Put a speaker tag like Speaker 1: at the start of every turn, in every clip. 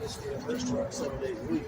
Speaker 1: Let's try 7 days a week.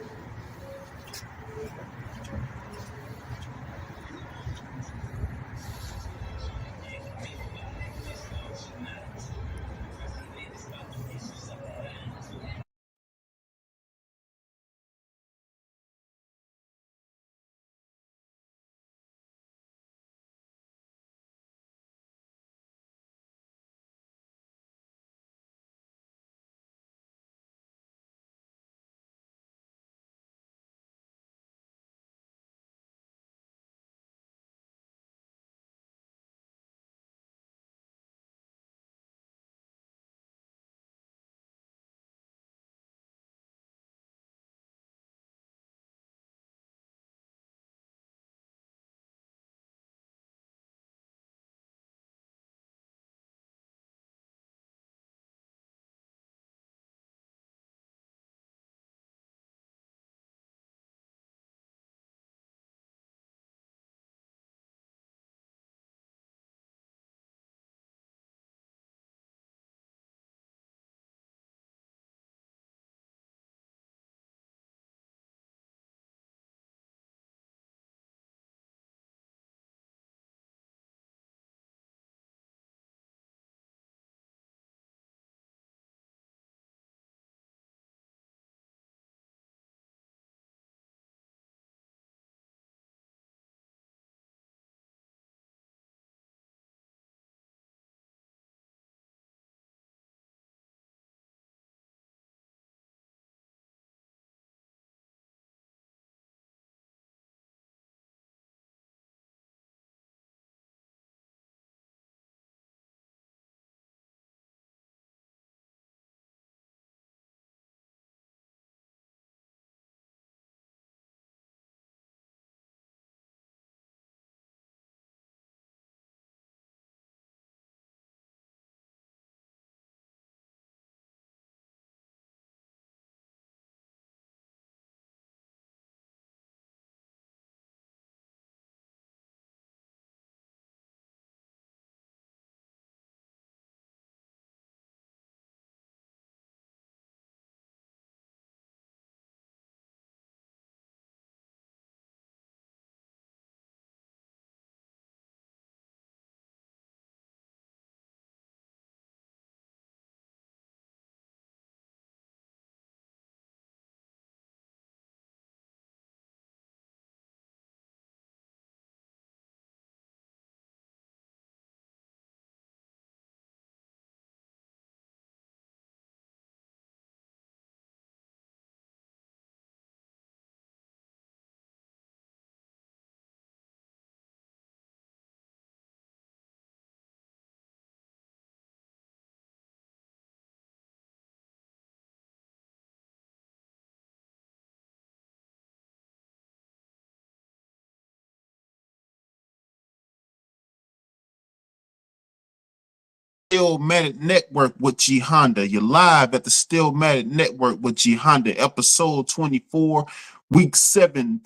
Speaker 2: Steelmatic Network with G Honda. You're live at the Steelmatic Network with G Honda, episode 24, week 7.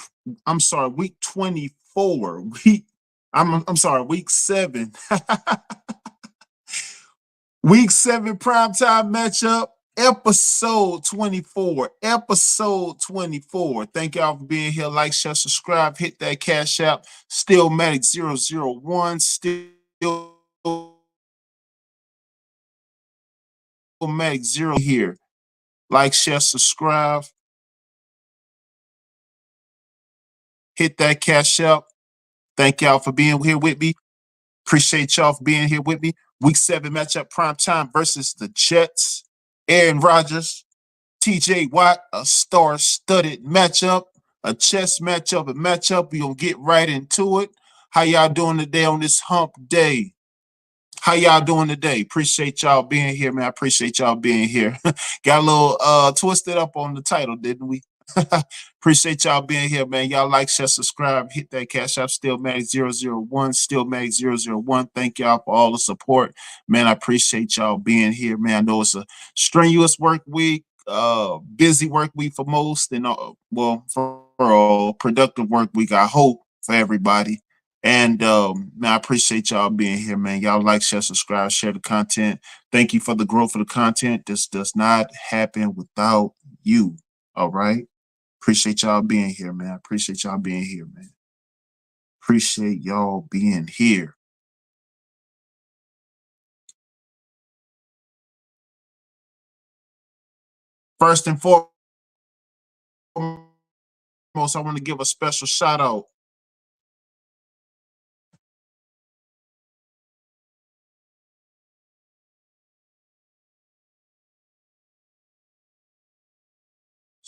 Speaker 2: I'm sorry, week 24. I'm sorry, week 7. Week 7 primetime matchup, episode 24. Episode 24. Thank y'all for being here. Like, share, subscribe, hit that cash app. Steelmatic 001. Steelmatic 0 here. Like, share, subscribe. Hit that cash app. Thank y'all for being here with me. Appreciate y'all for being here with me. Week 7 matchup prime time versus the Jets. Aaron Rodgers, TJ Watt, a star-studded matchup, a chess matchup, a matchup. We're going to get right into it. How y'all doing today on this hump day? How y'all doing today? Appreciate y'all being here, man. I appreciate y'all being here. Got a little twisted up on the title, didn't we? Appreciate y'all being here, man. Y'all like, share, subscribe, hit that cash app, Steelmatic001, Steelmatic001. Thank y'all for all the support. Man, I appreciate y'all being here, man. I know it's a strenuous work week, busy work week for most, and well, for a productive work week, I hope, for everybody. And man, I appreciate y'all being here, man. Y'all like, share, subscribe, share the content. Thank you for the growth of the content. This does not happen without you. All right. Appreciate y'all being here, man. Appreciate y'all being here, man. Appreciate y'all being here. First and foremost, I want to give a special shout out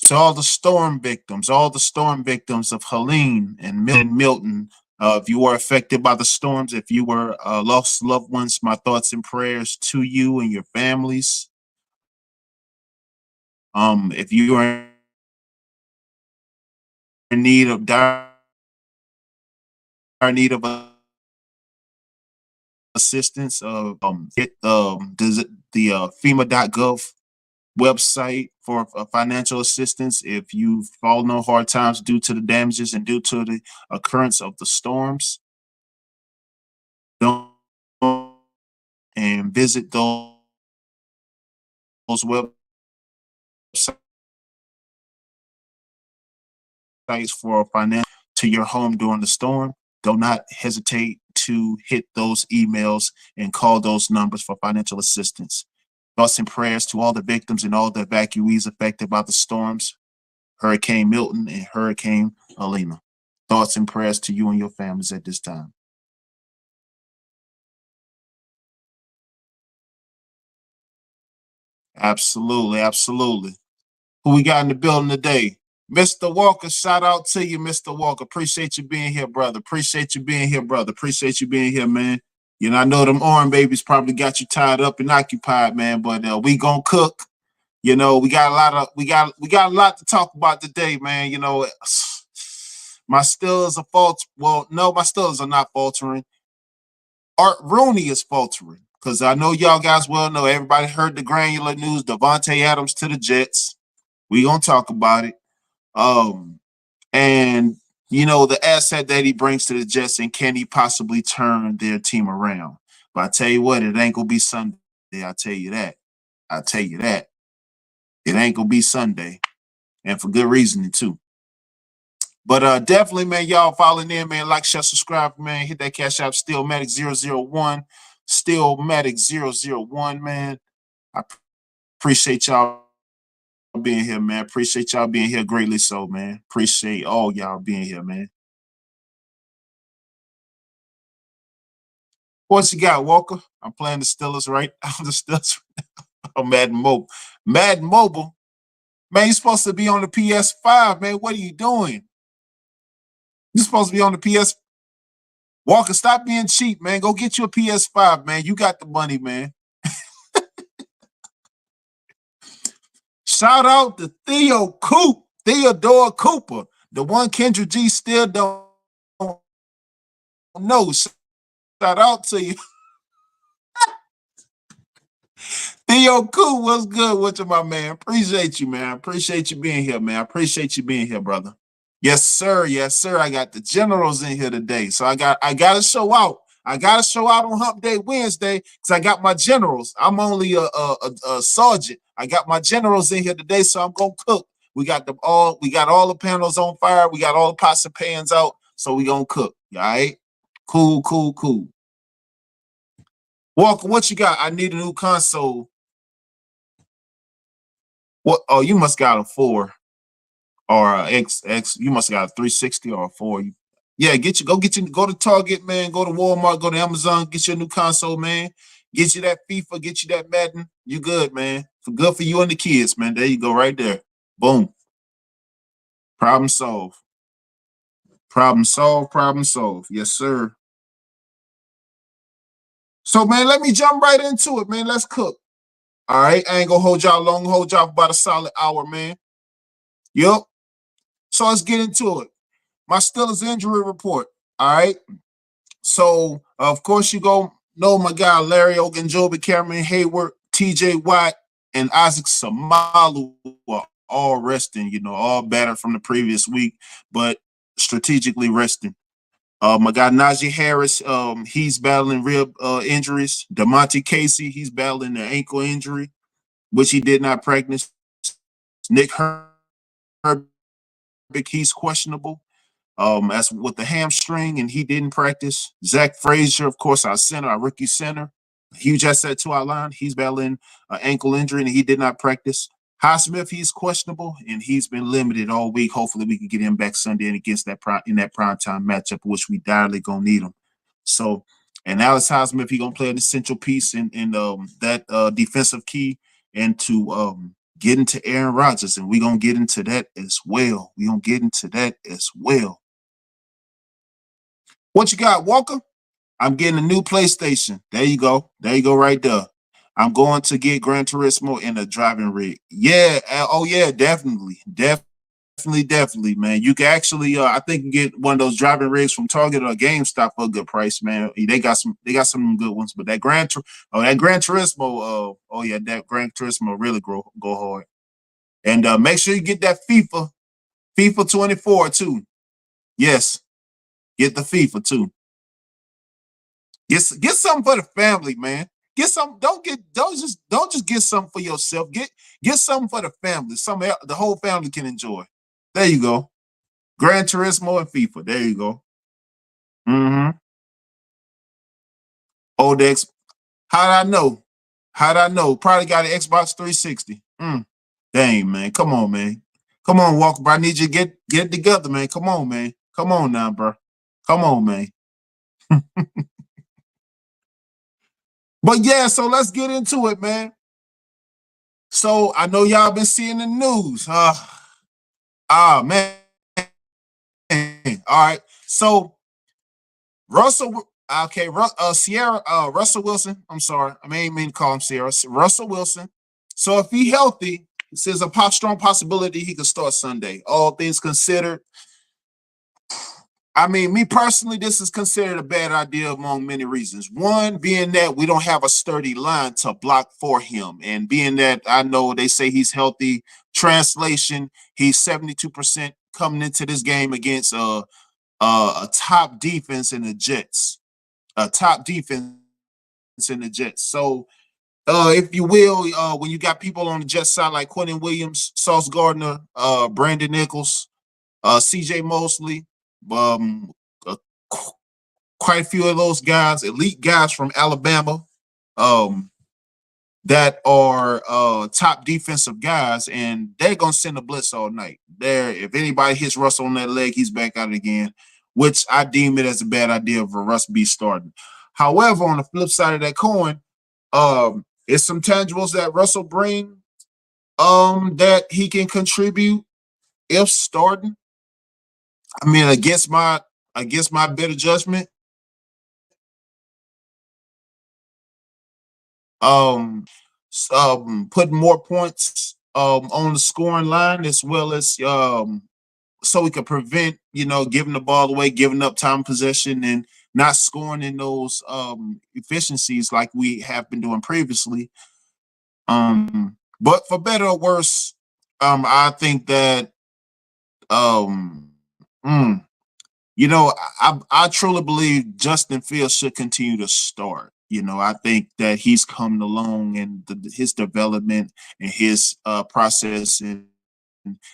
Speaker 2: to all the storm victims of Helene and Milton. If you were affected by the storms, if you were lost loved ones, my thoughts and prayers to you and your families. If you are in need of dire need of assistance, hit the FEMA.gov website for financial assistance. If you've fallen on hard times due to the damages and due to the occurrence of the storms, don't and visit those websites for financial to your home during the storm. Do not hesitate to hit those emails and call those numbers for financial assistance. Thoughts and prayers to all the victims and all the evacuees affected by the storms, Hurricane Milton and Hurricane Helene. Thoughts and prayers to you and your families at this time. Absolutely, absolutely. Who we got in the building today? Mr. Walker, shout out to you, Mr. Walker. Appreciate you being here, brother. Appreciate you being here, brother. Appreciate you being here, man. You know, I know them orange babies probably got you tied up and occupied, man, but we gonna cook. You know, we got a lot to talk about today, man. You know, my Steelers are faltering. Well, no, my Steelers are not faltering. Art Rooney is faltering because I know y'all guys well know. Everybody heard the granular news. Devontae Adams to the Jets. We gonna talk about it. And you know the asset that he brings to the Jets, and can he possibly turn their team around? But I tell you what, it ain't gonna be Sunday. I tell you that. I tell you that. It ain't gonna be Sunday, and for good reason too. But definitely, man, y'all following in, man. Like, share, subscribe, man. Hit that cash app, Steelmatic001. Steelmatic001, man. I appreciate y'all being here, man. Appreciate y'all being here greatly so, man. Appreciate all y'all being here, man. What you got, Walker? I'm playing the Steelers, right? I'm the Steelers. I'm Madden Mobile. Madden Mobile? Man, you're supposed to be on the PS5, man. What are you doing? You're supposed to be on the PS. Walker, stop being cheap, man. Go get you a PS5, man. You got the money, man. Shout out to Theodore Cooper, the one Kendra G still don't know. Shout out to you. Theo Cool, what's good with you, my man? Appreciate you, man. Appreciate you being here, man. Appreciate you being here, brother. Yes, sir. Yes, sir. I got the generals in here today. So I gotta show out. I gotta show out on Hump Day Wednesday because I got my generals. I'm only a sergeant. I got my generals in here today, so I'm gonna cook. We got all the panels on fire. We got all the pots and pans out. So we gonna cook. All right. Cool, cool, cool. Walker, what you got? I need a new console. What? Oh, you must got a 4 or a X. You must have got a 360 or a 4. Yeah, go to Target, man. Go to Walmart. Go to Amazon. Get your new console, man. Get you that FIFA. Get you that Madden. You good, man. Good for you and the kids, man. There you go, right there. Boom. Problem solved. Problem solved. Problem solved. Yes, sir. So, man, let me jump right into it, man. Let's cook. All right, I ain't gonna hold y'all long. Hold y'all for about a solid hour, man. Yep. So let's get into it. My Steelers injury report. All right. So of course you go know my guy Larry Ogunjobi, Cameron Hayward, T.J. Watt, and Isaac Samalu are all resting. You know, all battered from the previous week, but strategically resting. My guy Najee Harris, he's battling rib injuries. DeMonte Casey, he's battling an ankle injury, which he did not practice Nick Herbig, he's questionable. As with the hamstring, and he didn't practice. Zach Frazier, of course, our center, our rookie center, huge asset to our line. He's battling an ankle injury, and he did not practice. Highsmith, he's questionable, and he's been limited all week. Hopefully, we can get him back Sunday and against that in that prime time matchup, which we direly gonna need him. So, and Alex Highsmith, he gonna play an essential piece in that defensive key and to get into Aaron Rodgers, and we're gonna get into that as well. We're gonna get into that as well. What you got, Walker? I'm getting a new PlayStation. There you go. There you go, right there. I'm going to get Gran Turismo in a driving rig. Yeah. Oh yeah, definitely. Definitely, man. You can actually I think you get one of those driving rigs from Target or GameStop for a good price, man. They got some good ones, but that Gran Turismo, oh yeah, that Gran Turismo really go hard. And make sure you get that FIFA 24 too. Yes, get the FIFA too. Get something for the family, man. Get some. Don't just get something for yourself. Get something for the family. Something the whole family can enjoy. There you go. Gran Turismo and FIFA. There you go. Mm-hmm. Odex. How'd I know? How'd I know? Probably got an Xbox 360. Dang, man. Come on, man. Come on, Walker, bro. I need you to get it together, man. Come on, man. Come on now, bro. Come on, man. But yeah, so let's get into it, man. So I know y'all been seeing the news. Man. All right. So Russell, okay, Russell Wilson. I'm sorry. I mean to call him Sierra. Russell Wilson. So if he healthy, it says a strong possibility he could start Sunday. All things considered, I mean, me personally, this is considered a bad idea among many reasons. One being that we don't have a sturdy line to block for him. And being that I know they say he's healthy, translation, he's 72% coming into this game against a top defense in the Jets. A top defense in the Jets. So if you will, when you got people on the Jets side like Quentin Williams, Sauce Gardner, Brandon Nichols, CJ Mosley, um, uh, quite a few of those guys, elite guys from Alabama, um, that are top defensive guys, and they're gonna send a blitz all night. There, if anybody hits Russell on that leg, he's back out again, which I deem it as a bad idea for Russ be starting. However, on the flip side of that coin, it's some tangibles that Russell bring that he can contribute if starting. I mean, against my better judgment, putting more points on the scoring line as well as so we could prevent giving the ball away, giving up time possession, and not scoring in those efficiencies like we have been doing previously. But for better or worse, I think that um, mm, I truly believe Justin Fields should continue to start. I think that he's coming along and his development and his process and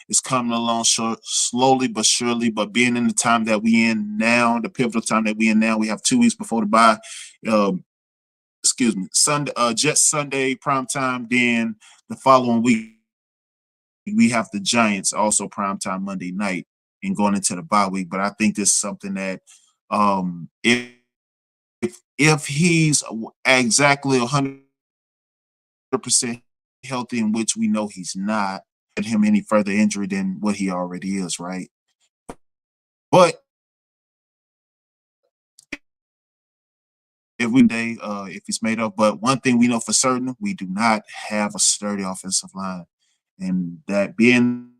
Speaker 2: is coming along slowly but surely. But being in the time that we in now, the pivotal time that we in now, we have 2 weeks before the bye. Sunday, Jets Sunday prime time. Then the following week we have the Giants also prime time Monday night and going into the bye week. But I think this is something that if he's exactly 100% healthy, in which we know he's not, get him any further injury than what he already is, right? But if he's made up, but one thing we know for certain, we do not have a sturdy offensive line, and that being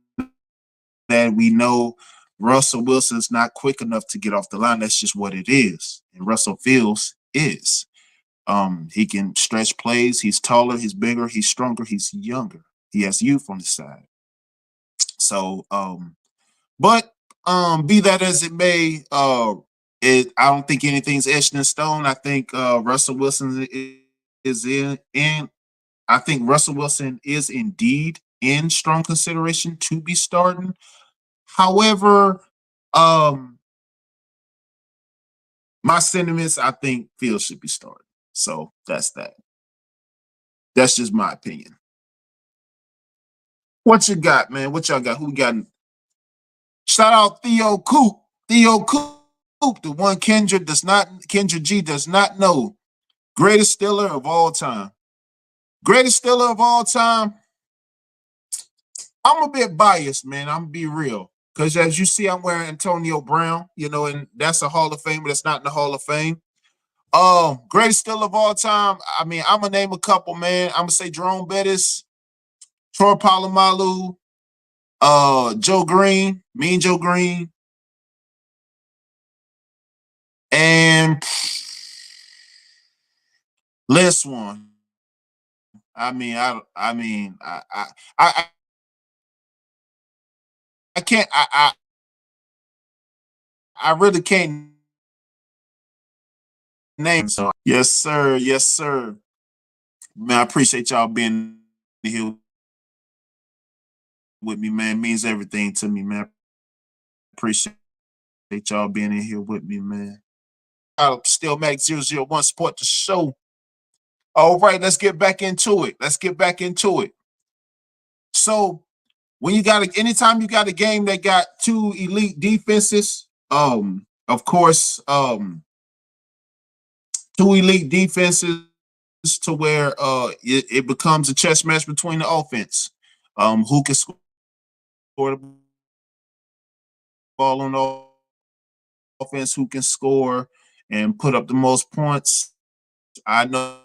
Speaker 2: that we know Russell Wilson's not quick enough to get off the line. That's just what it is. And Russell Fields is. He can stretch plays. He's taller. He's bigger. He's stronger. He's younger. He has youth on his side. So, but be that as it may, I don't think anything's etched in stone. I think Russell Wilson is in. I think Russell Wilson is indeed in strong consideration to be starting. However, um, my sentiments, I think Fields should be starting. So that's that. That's just my opinion. What you got, man? What y'all got? Who got? Shout out Theo Coop. Theo Coop, the one Kendra G does not know. Greatest Steeler of all time. Greatest Steeler of all time. I'm a bit biased, man. I'm gonna be real. Because as you see, I'm wearing Antonio Brown, and that's a Hall of Fame, but that's not in the Hall of Fame. Greatest Steeler of all time. I mean, I'm gonna name a couple, man. I'm gonna say Jerome Bettis, Troy Polamalu, Joe Green, Mean Joe Green, and Les Swan. I can't. I really can't name. So yes, sir. Yes, sir. Man, I appreciate y'all being here with me, man. It means everything to me, man. Appreciate y'all being in here with me, man. Steelmatic 001 support the show. All right, let's get back into it. So when anytime you got a game that got two elite defenses, of course, two elite defenses to where it becomes a chess match between the offense. Who can score the ball on the offense, who can score and put up the most points. I know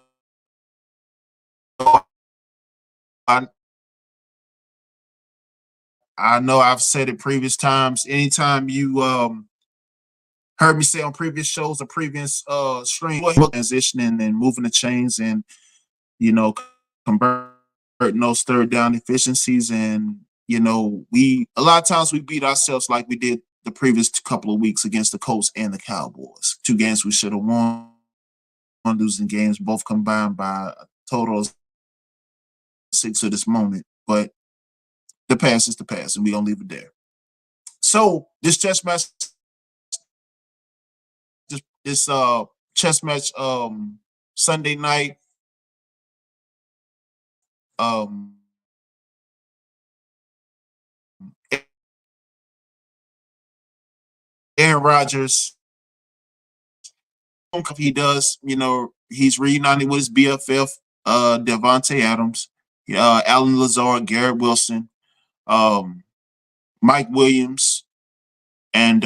Speaker 2: I know I've said it previous times. Anytime you heard me say on previous shows or previous streams, transitioning and moving the chains and converting those third down efficiencies, and we a lot of times we beat ourselves like we did the previous couple of weeks against the Colts and the Cowboys. Two games we should have won, losing games, both combined by a total of 6 at this moment. But the past is the past, and we're gonna leave it there. So this chess match, this chess match, Sunday night, Aaron Rodgers, he does, he's reunited with his BFF, Devontae Adams, Alan Lazard, Garrett Wilson, Mike Williams, and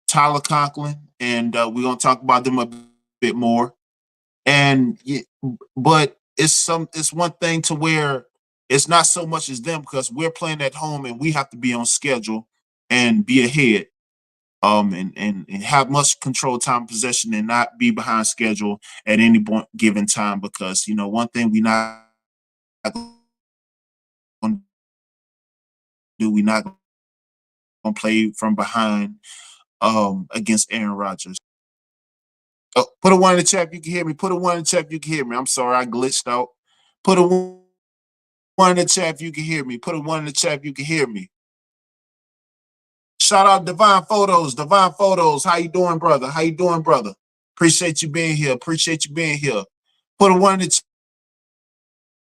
Speaker 2: Tyler Conklin, and we're gonna talk about them a bit more. And but it's one thing to where it's not so much as them because we're playing at home and we have to be on schedule and be ahead, and have much control time possession and not be behind schedule at any given time, because one thing we not gonna do, we not gonna play from behind against Aaron Rodgers. Oh, put a one in the chat if you can hear me. Put a one in the chat if you can hear me. I'm sorry, I glitched out. Put a one in the chat if you can hear me. Put a one in the chat if you can hear me. Shout out Divine Photos. Divine Photos. How you doing, brother? How you doing, brother? Appreciate you being here. Appreciate you being here. Put a one in the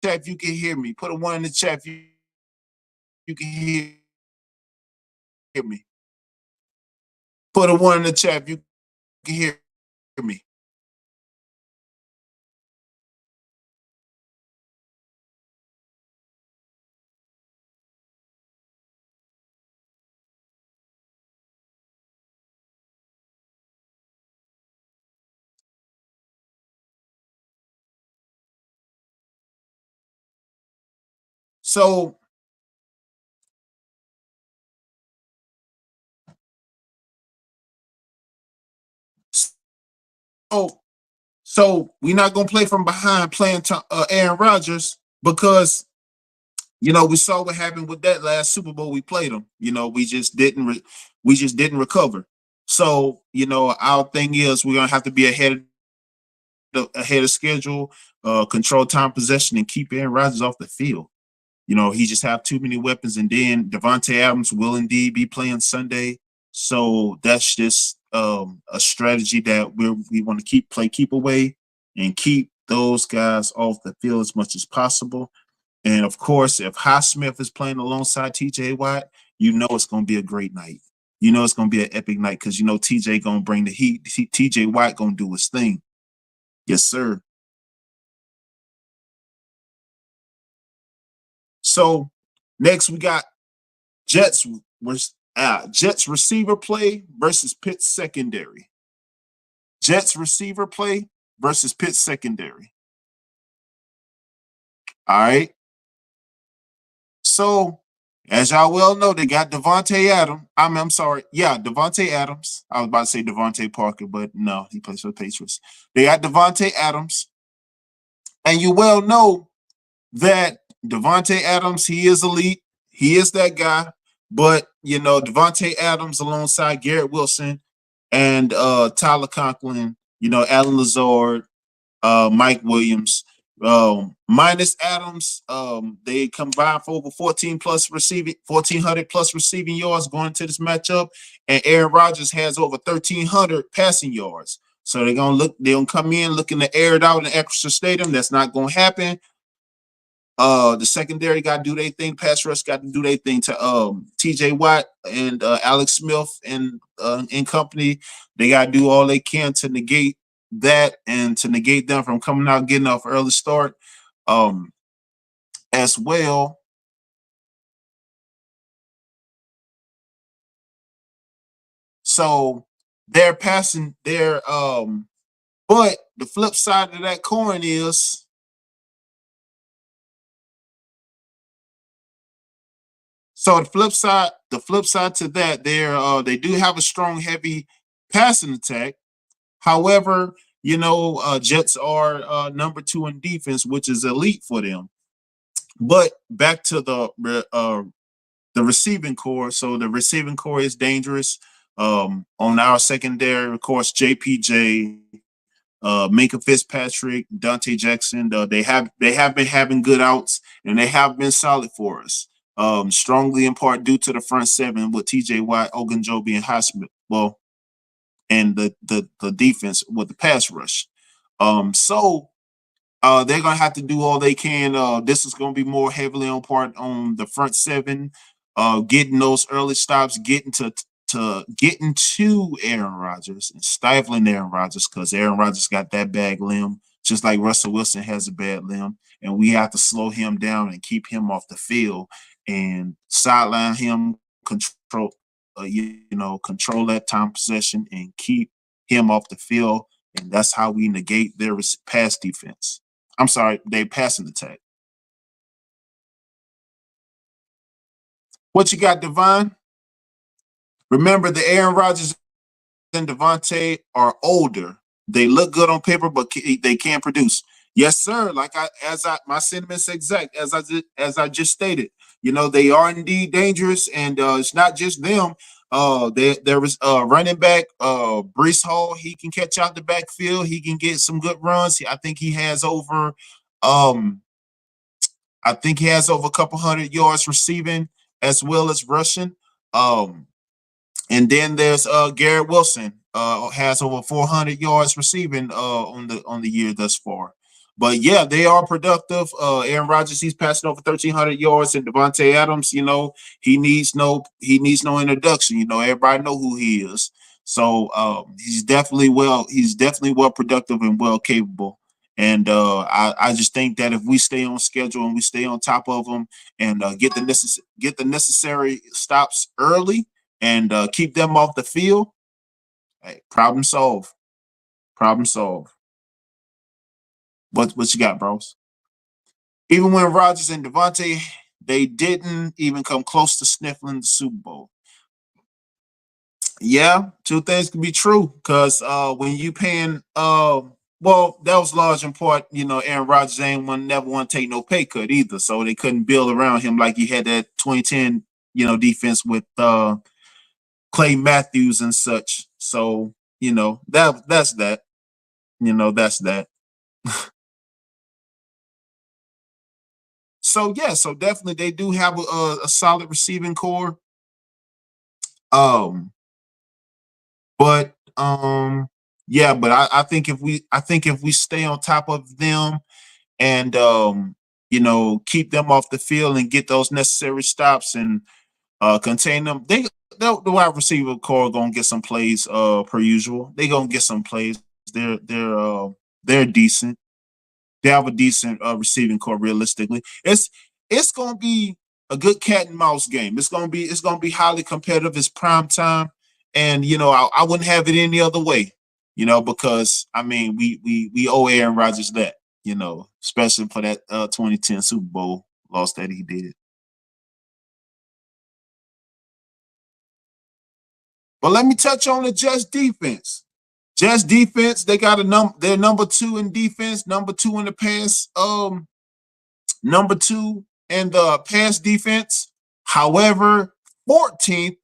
Speaker 2: chat if you can hear me. Put a one in the chat if you can hear me. Put a one in the chat if you can hear me. So so so we're not gonna play from behind playing Aaron Rodgers because we saw what happened with that last Super Bowl we played them. We just didn't recover. So our thing is we're gonna have to be ahead of ahead of schedule, control time possession, and keep Aaron Rodgers off the field. You know, he just have too many weapons, and then Devontae Adams will indeed be playing Sunday. So that's just a strategy that we want to keep away and keep those guys off the field as much as possible. And of course, if Highsmith is playing alongside TJ Watt, you know it's going to be a great night. You know it's going to be an epic night because you know TJ going to bring the heat. TJ Watt going to do his thing. Yes, sir. So next we got Jets Jets receiver play versus Pitt's secondary. Jets receiver play versus Pitt's secondary. All right. So as y'all well know, they got Devontae Adams. I'm sorry. Yeah, Devontae Adams. I was about to say Devontae Parker, but no, he plays for the Patriots. They got Devontae Adams. And you well know that Devontae Adams, he is elite. He is that guy. But, you know, Devontae Adams alongside Garrett Wilson and Tyler Conklin, you know, Alan Lazard, Mike Williams. Minus Adams, they combined for over 1,400 plus receiving yards going into this matchup, and Aaron Rodgers has over 1,300 passing yards. So they're gonna come in looking to air it out in ACRISURE Stadium. That's not gonna happen. The secondary got to do their thing. Pass rush got to do their thing to T.J. Watt and Alex Smith and company. They got to do all they can to negate that and to negate them from coming out getting off early start as well. So they're passing their but the flip side of that coin is so the flip side to that, they do have a strong, heavy passing attack. However, you know, Jets are number 2 in defense, which is elite for them. But back to the receiving core. So the receiving core is dangerous. On our secondary, of course, JPJ, Minka Fitzpatrick, Dante Jackson. They have been having good outs and they have been solid for us. Strongly in part due to the front seven with TJ Watt, Ogunjobi, and Highsmith. Well, and the defense with the pass rush. So they're gonna have to do all they can. This is gonna be more heavily on the front seven, getting those early stops, getting to Aaron Rodgers and stifling Aaron Rodgers because Aaron Rodgers got that bad limb, just like Russell Wilson has a bad limb, and we have to slow him down and keep him off the field and sideline him, control that time possession and keep him off the field, and that's how we negate their pass defense. I'm sorry, they passing attack. What you got, Devon? Remember, the Aaron Rodgers and Devontae are older. They look good on paper, but they can't produce. Yes, sir. My sentiments exact as I just stated. You know, they are indeed dangerous, and it's not just them. There was running back Brees Hall. He can catch out the backfield. He can get some good runs. I think he has over a couple hundred yards receiving as well as rushing. And then there's Garrett Wilson, has over 400 yards receiving on the year thus far. But yeah, they are productive. Aaron Rodgers, he's passing over 1,300 yards, and Devontae Adams, you know, he needs no introduction. You know, everybody know who he is. So he's definitely well productive and well capable. And I just think that if we stay on schedule and we stay on top of them and get the necessary stops early and keep them off the field, hey, problem solved. Problem solved. What you got, bros? Even when Rodgers and Devontae, they didn't even come close to sniffling the Super Bowl. Yeah, two things can be true because when you paying well, that was large in part, you know, Aaron Rodgers never want to take no pay cut either. So they couldn't build around him like he had that 2010, you know, defense with Clay Matthews and such. So, you know, that's that. You know, that's that. So yeah, so definitely they do have a solid receiving core. Um, but yeah, but I think if we stay on top of them and you know, keep them off the field and get those necessary stops and contain them, the wide receiver core gonna get some plays per usual. They gonna get some plays. They're decent. They have a decent receiving core. Realistically, it's gonna be a good cat and mouse game. It's gonna be highly competitive. It's prime time, and you know I wouldn't have it any other way. You know, because I mean we owe Aaron Rodgers that. You know, especially for that 2010 Super Bowl loss that he did. But let me touch on the Jets defense. Jets defense, they got they're number two in defense, number two in the pass, number two in the pass defense. However, 14th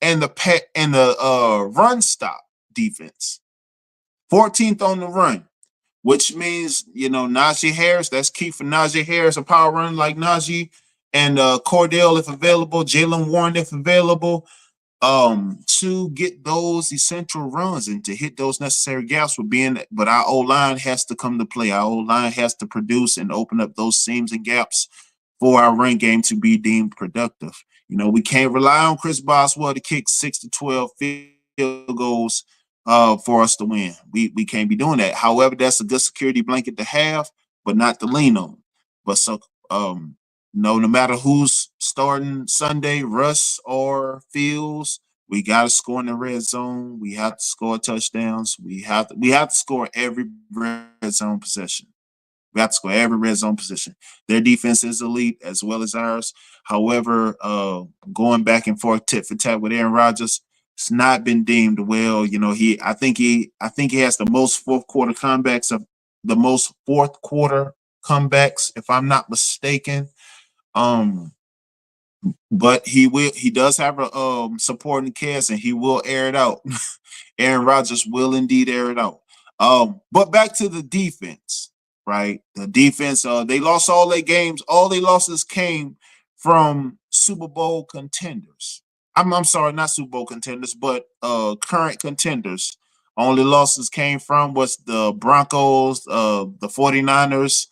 Speaker 2: in the run stop defense. 14th on the run, which means you know Najee Harris. That's key for Najee Harris, a power run like Najee and Cordell if available, Jalen Warren if available, to get those essential runs and to hit those necessary gaps with being, but our O line has to come to play. Our O line has to produce and open up those seams and gaps for our run game to be deemed productive. You know, we can't rely on Chris Boswell to kick 6 to 12 field goals for us to win. We can't be doing that. However, that's a good security blanket to have, but not to lean on. But so no matter who's starting Sunday, Russ or Fields, we got to score in the red zone. We have to score touchdowns. We have to score every red zone possession. We have to score every red zone position. Their defense is elite as well as ours. However, going back and forth tit for tat with Aaron Rodgers, it's not been deemed well. You know, I think he has the most fourth quarter comebacks of the most fourth quarter comebacks, if I'm not mistaken. Um, but he does have a supporting cast and he will air it out. Aaron Rodgers will indeed air it out. But back to the defense, right? The defense, they lost all their games. All their losses came from Super Bowl contenders. I'm sorry, not Super Bowl contenders, but current contenders. Only losses came from was the Broncos, the 49ers,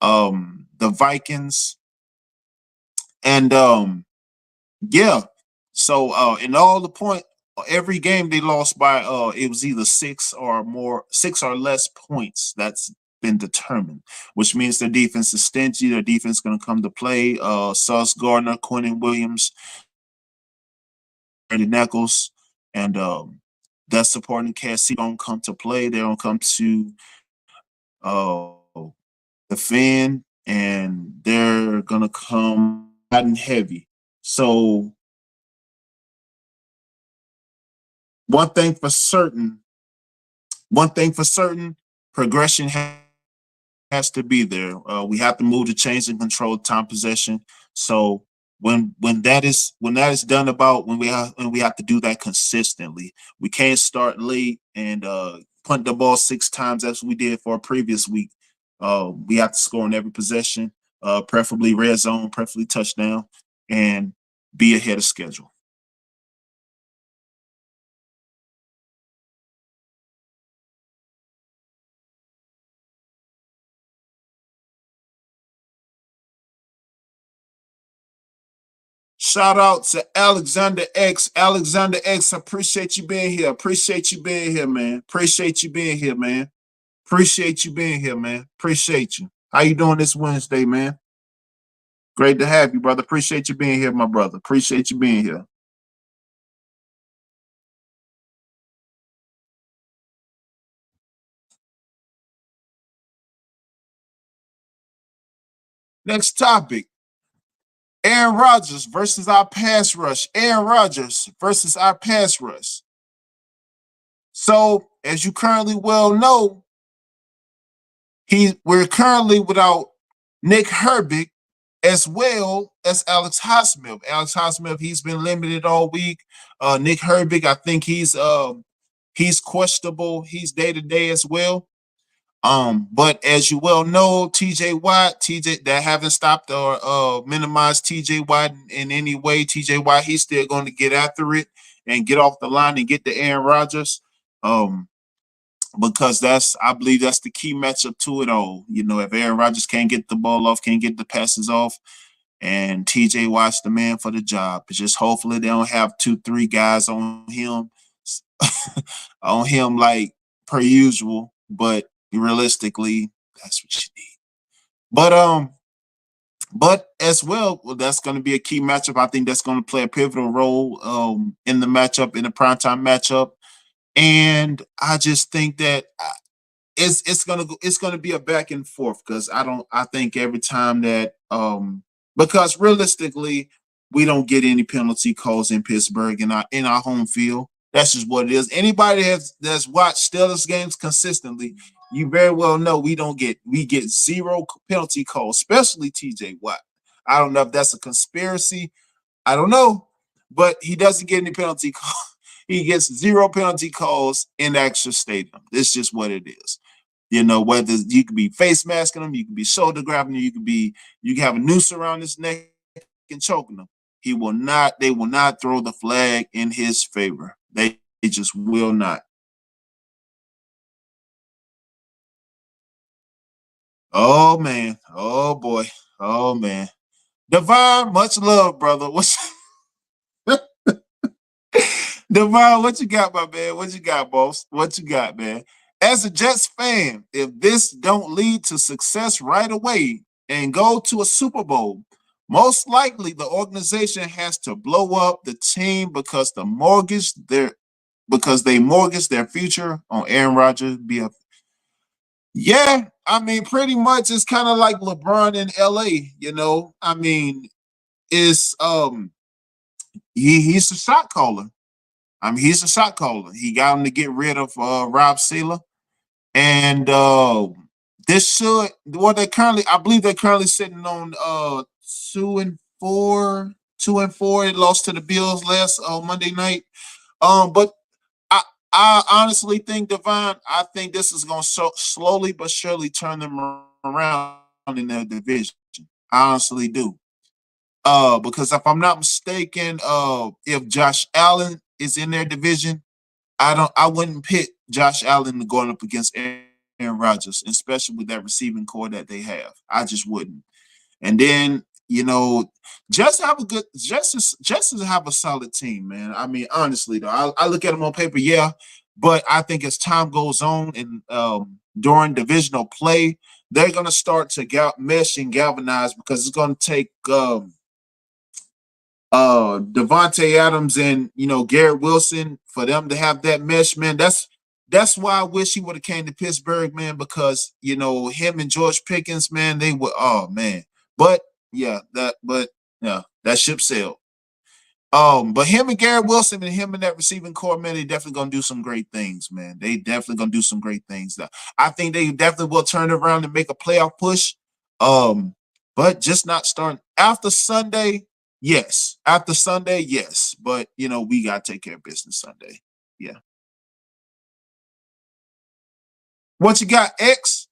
Speaker 2: the Vikings, and yeah. So in all the point every game they lost by it was either six or less points. That's been determined, which means their defense is stingy. Their defense is gonna come to play. Sauce Gardner, Quentin Williams, Brandon Eccles, and that supporting cast gonna come to play. They're gonna come to uh defend and they're gonna come hot and heavy. So one thing for certain, one thing for certain, progression has to be there. We have to move to change and control time possession. So when that is done about when we have to do that consistently. We can't start late and punt the ball 6 times as we did for a previous week. We have to score on every possession, preferably red zone, preferably touchdown, and be ahead of schedule. Shout out to Alexander X. Alexander X, appreciate you being here. Appreciate you being here, man. Appreciate you being here, man. Appreciate you being here, man. Appreciate you. How you doing this Wednesday, man? Great to have you, brother. Appreciate you being here, my brother. Appreciate you being here. Next topic. Aaron Rodgers versus our pass rush. Aaron Rodgers versus our pass rush. So, as you currently well know, we're currently without Nick Herbig as well as Alex Highsmith. Alex Highsmith, he's been limited all week. Nick Herbig, I think he's questionable. He's day to day as well. But as you well know, TJ Watt, TJ that haven't stopped or minimized TJ Watt in any way. TJ Watt, he's still going to get after it and get off the line and get to Aaron Rodgers. Because I believe that's the key matchup to it all. You know, if Aaron Rodgers can't get the ball off, can't get the passes off, and TJ Watt's the man for the job. It's just hopefully they don't have 2, 3 guys on him, on him like per usual. But realistically, that's what you need. But as well, that's going to be a key matchup. I think that's going to play a pivotal role in the matchup, in the primetime matchup. And I just think that it's gonna be a back and forth because I think every time that because realistically we don't get any penalty calls in Pittsburgh in our home field. That's just what it is. Anybody that's watched Steelers games consistently, you very well know we get zero penalty calls, especially TJ Watt. I don't know if that's a conspiracy. I don't know, but he doesn't get any penalty calls. He gets zero penalty calls in the extra stadium. It's just what it is. You know, whether you could be face masking him, you could be shoulder grabbing him, you can have a noose around his neck and choking him. They will not throw the flag in his favor. They just will not. Oh man. Oh boy. Oh man. Devon, much love, brother. What's Devon, what you got, my man? What you got, boss? What you got, man? As a Jets fan, if this don't lead to success right away and go to a Super Bowl, most likely the organization has to blow up the team because they mortgage their future on Aaron Rodgers. Yeah, I mean, pretty much it's kind of like LeBron in LA, you know. I mean, it's he's a shot caller. I mean, he's a shot caller. He got him to get rid of Rob Sala. And this should what they currently I believe they're currently sitting on 2-4. 2-4. It lost to the Bills last Monday night. But I honestly think Devon, I think this is gonna slowly but surely turn them around in their division. I honestly do. Because if I'm not mistaken, if Josh Allen is in their division, I wouldn't pit Josh Allen going up against Aaron Rodgers, especially with that receiving core that they have. I just wouldn't. And then, you know, just to have a solid team, man. I mean, honestly though, I look at them on paper, yeah, but I think as time goes on and during divisional play, they're gonna start to mesh and galvanize because it's gonna take Devontae Adams and Garrett Wilson for them to have that mesh, man. That's why I wish he would have came to Pittsburgh, man, because him and George Pickens, man, they were man. But yeah, that ship sailed. But him and Garrett Wilson and him and that receiving core, man, they definitely gonna do some great things, man. They definitely gonna do some great things. I think they definitely will turn it around and make a playoff push. But just not starting after Sunday. Yes, after Sunday, yes. But we gotta take care of business Sunday. Yeah. What you got, X?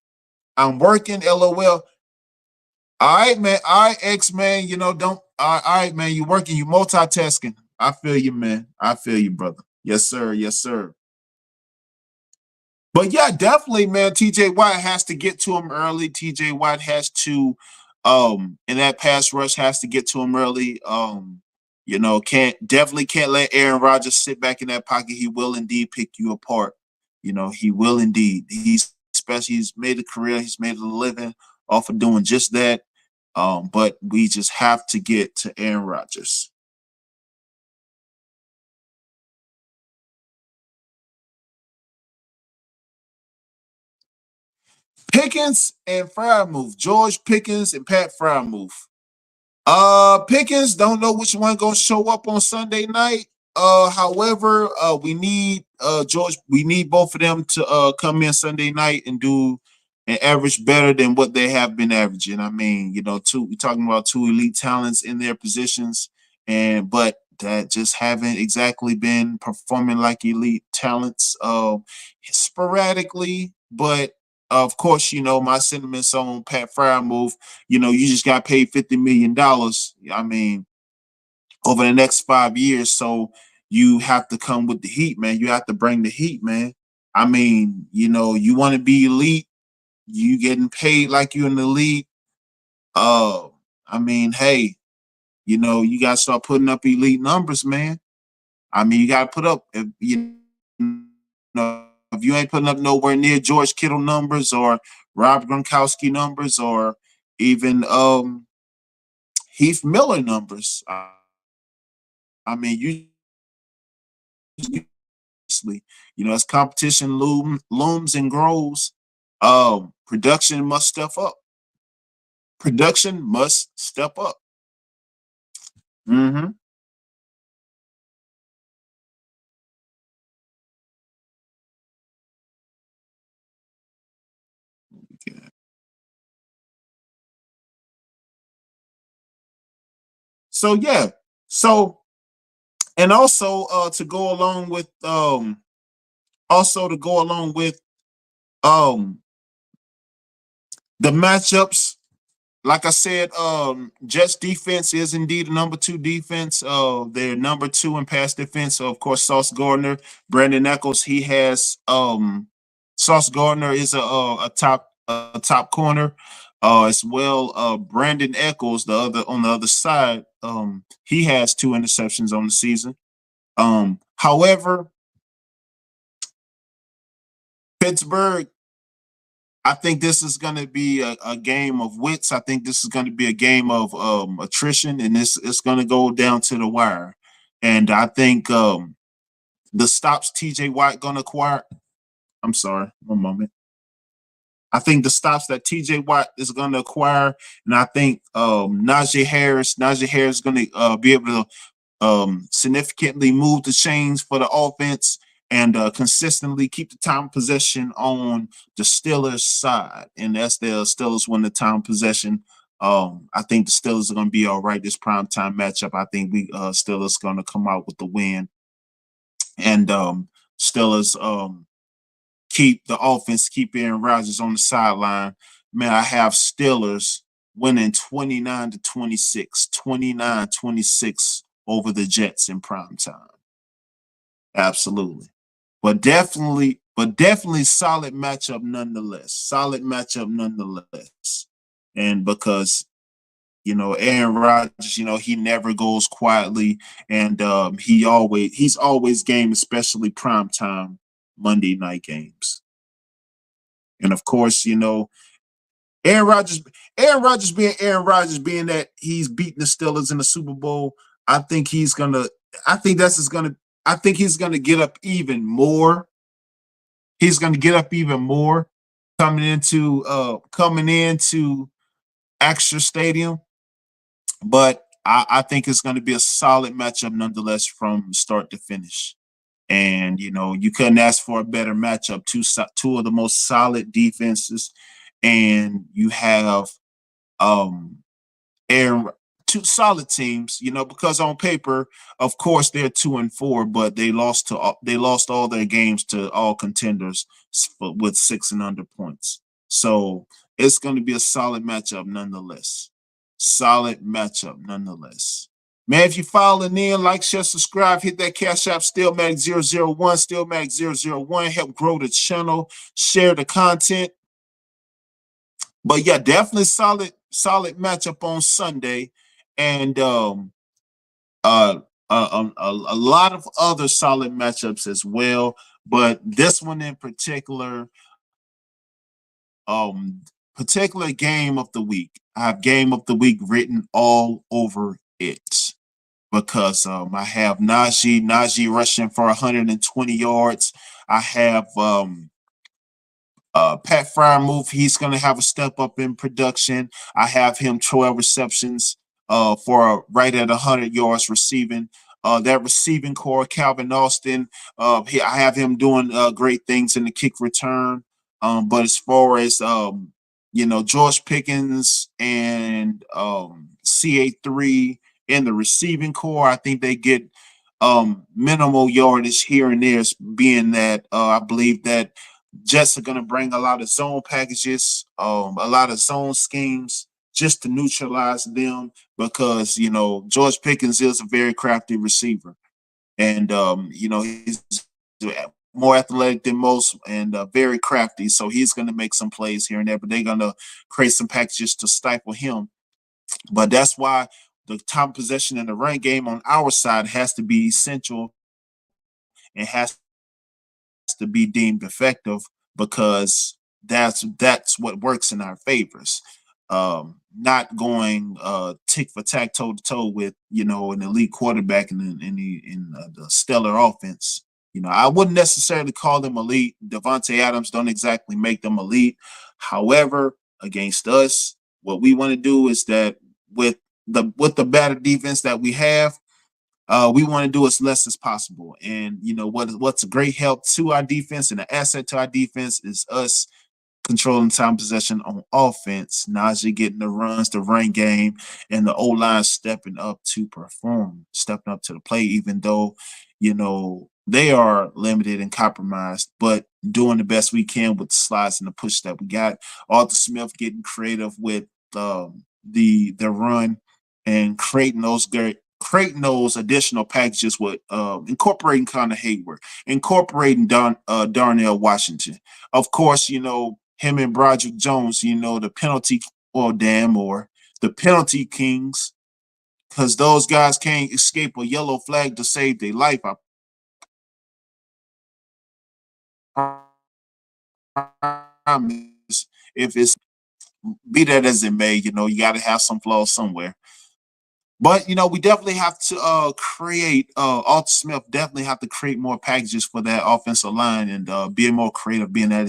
Speaker 2: I'm working. LOL. All right, man. All right, X, man. Don't. All right, man. You working. You multitasking. I feel you, man. I feel you, brother. Yes, sir. Yes, sir. But yeah, definitely, man. TJ Watt has to get to him early. TJ Watt has to, and that pass rush has to get to him early. Can't let Aaron Rodgers sit back in that pocket. He will indeed pick you apart. He will indeed. He's made a career. He's made a living off of doing just that. But we just have to get to Aaron Rodgers. Pickens and Freiermuth. George Pickens and Pat Freiermuth. Pickens don't know which one gonna show up on Sunday night. However, we need George. We need both of them to come in Sunday night and do an average better than what they have been averaging. I mean, we're talking about two elite talents in their positions, but that just haven't exactly been performing like elite talents. Sporadically, but of course, my sentiments on Pat Fryermuth. You just got paid $50 million. I mean, over the next 5 years. So you have to come with the heat, man. You have to bring the heat, man. I mean, you want to be elite. You getting paid like you in the league. Uh, I mean, hey, you got to start putting up elite numbers, man. I mean, you got to put up, if you ain't putting up nowhere near George Kittle numbers or Rob Gronkowski numbers or even Heath Miller numbers. I mean, as competition looms and grows, production must step up. Production must step up. Mm-hmm. Yeah. So yeah. So and to go along with um the matchups. Like I said, Jets defense is indeed a number two defense. They're number two in pass defense. So of course, Sauce Gardner, Brandon Eccles, he has Sauce Gardner is a top corner. As well, Brandon Eccles, the other on the other side, he has two interceptions on the season. However, Pittsburgh, I think this is going to be a game of wits. I think this is going to be a game of attrition, and it's going to go down to the wire. And I think the stops T.J. Watt going to acquire. I'm sorry, one moment. I think the stops that T.J. Watt is going to acquire, and I think Najee Harris is going to be able to significantly move the chains for the offense and consistently keep the time of possession on the Steelers' side. And that's the Steelers win the time of possession. I think the Steelers are going to be all right this primetime matchup. I think we Steelers going to come out with the win, and Steelers keep the offense, keep Aaron Rodgers on the sideline. Man, I have Steelers winning 29-26, 29-26 over the Jets in prime time. Absolutely. But definitely solid matchup nonetheless. Solid matchup nonetheless. And because Aaron Rodgers, he never goes quietly, and he's always game, especially prime time Monday night games. And of course, Aaron Rodgers, Aaron Rodgers being that he's beating the Steelers in the Super Bowl, I think he's gonna I think that's just gonna I think he's gonna get up even more. He's gonna get up even more coming into Acrisure Stadium. But I think it's gonna be a solid matchup nonetheless from start to finish. And you couldn't ask for a better matchup. Two of the most solid defenses, and you have um Aaron two solid teams. Because on paper, of course, they're 2-4, but they lost all their games to all contenders with 6 and under points. So it's going to be a solid matchup nonetheless. Solid matchup nonetheless. Man, if you're following in, like, share, subscribe, hit that Cash App, Steelmatic001, Steelmatic001, help grow the channel, share the content. But yeah, definitely solid matchup on Sunday, and a lot of other solid matchups as well. But this one in particular game of the week. I have game of the week written all over it because I have Najee rushing for 120 yards. I have Pat Fryermuth, he's going to have a step up in production. I have him 12 receptions for right at 100 yards receiving. That receiving core, Calvin Austin, I have him doing great things in the kick return. But as far as George Pickens and CA3 in the receiving core, I think they get minimal yardage here and there, being that I believe that Jets are going to bring a lot of zone packages, a lot of zone schemes just to neutralize them because, George Pickens is a very crafty receiver. And, he's more athletic than most and very crafty. So he's going to make some plays here and there, but they're going to create some packages to stifle him. But that's why the time possession in the run game on our side has to be essential and has to be deemed effective because that's what works in our favors. Not going tick for tack toe to toe with an elite quarterback in the stellar offense. I wouldn't necessarily call them elite. Devontae Adams don't exactly make them elite. However, against us, what we want to do is that with the better defense that we have, we want to do as less as possible. And what's a great help to our defense and an asset to our defense is us controlling time possession on offense. Najee getting the runs, the run game, and the O-line stepping up to perform, stepping up to the play, even though, they are limited and compromised, but doing the best we can with the slides and the push that we got. Arthur Smith getting creative with the run and creating those additional packages with incorporating Connor Hayward, incorporating Darnell Washington. Of course, him and Broderick Jones, the penalty or the penalty kings, because those guys can't escape a yellow flag to save their life. I promise. If it's be that as it may, you got to have some flaws somewhere. But we definitely have to create. Arthur Smith definitely have to create more packages for that offensive line and be more creative. Being that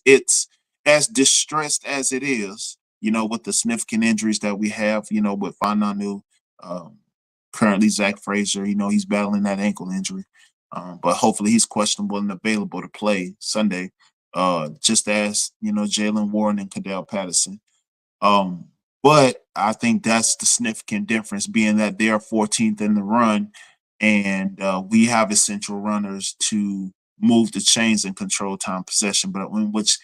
Speaker 2: it's as distressed as it is, with the significant injuries that we have, with Fananu, um, currently Zach Frazier, he's battling that ankle injury, but hopefully he's questionable and available to play Sunday. Just as Jalen Warren and Cadell Patterson. Um, but I think that's the significant difference, being that they're 14th in the run, and we have essential runners to move the chains and control time possession. But which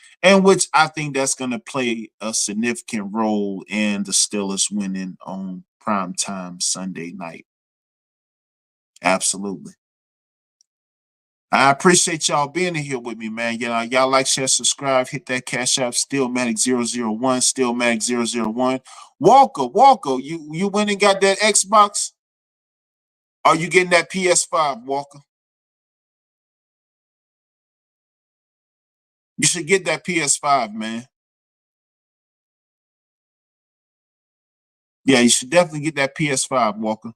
Speaker 2: I think that's going to play a significant role in the Steelers winning on prime time Sunday night. Absolutely. I appreciate y'all being in here with me, man. Y'all like, share, subscribe, hit that cash app, Steelmatic001, Steelmatic001. Walker, you went and got that Xbox? Are you getting that PS5, Walker? You should get that PS5, man. Yeah, you should definitely get that PS5, Walker.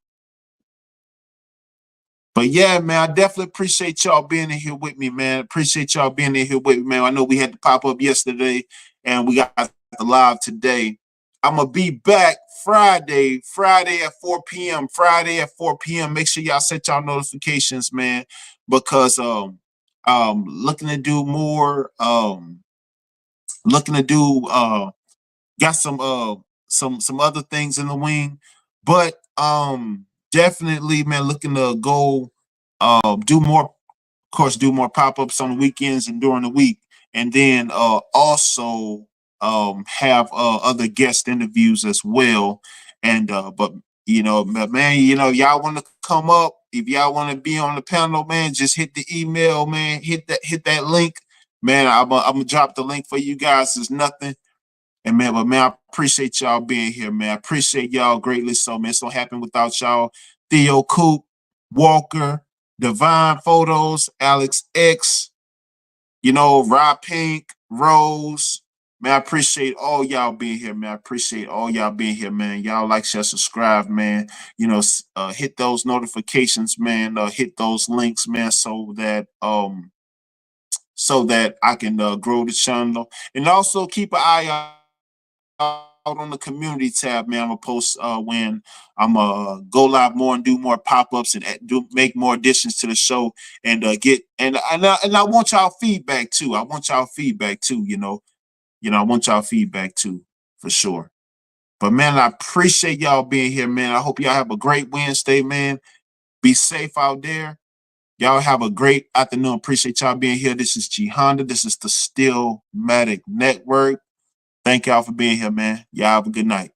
Speaker 2: But yeah, man, I definitely appreciate y'all being in here with me, man. Appreciate y'all being in here with me, man. I know we had to pop up yesterday and we got the live today. I'm gonna be back Friday at 4 p.m. Friday at 4 p.m. Make sure y'all set y'all notifications, man, because looking to do more, looking to do got some other things in the wing, but definitely, man, looking to go do more, of course, do more pop-ups on the weekends and during the week, and then also have other guest interviews as well. And but man, y'all want to come up, if y'all want to be on the panel, man, just hit the email, man, hit that link, man. I'm gonna drop the link for you guys. It's nothing. And man, but man, I appreciate y'all being here, man. I appreciate y'all greatly. So, man, it's don't happen without y'all. Theo Coop, Walker, Divine Photos, Alex X, Rob Pink, Rose. Man, I appreciate all y'all being here, man. I appreciate all y'all being here, man. Y'all like, share, subscribe, man. Hit those notifications, man. Hit those links, man, so that I can grow the channel. And also keep an eye out on the community tab, man. I'm gonna post when I'm go live more and do more pop-ups and make more additions to the show and get and I want y'all feedback too. I want y'all feedback too, I want y'all feedback too, for sure. But man, I appreciate y'all being here, man. I hope y'all have a great Wednesday, man. Be safe out there. Y'all have a great afternoon. Appreciate y'all being here. This is G Honda. This is the Steelmatic Network. Thank y'all for being here, man. Y'all have a good night.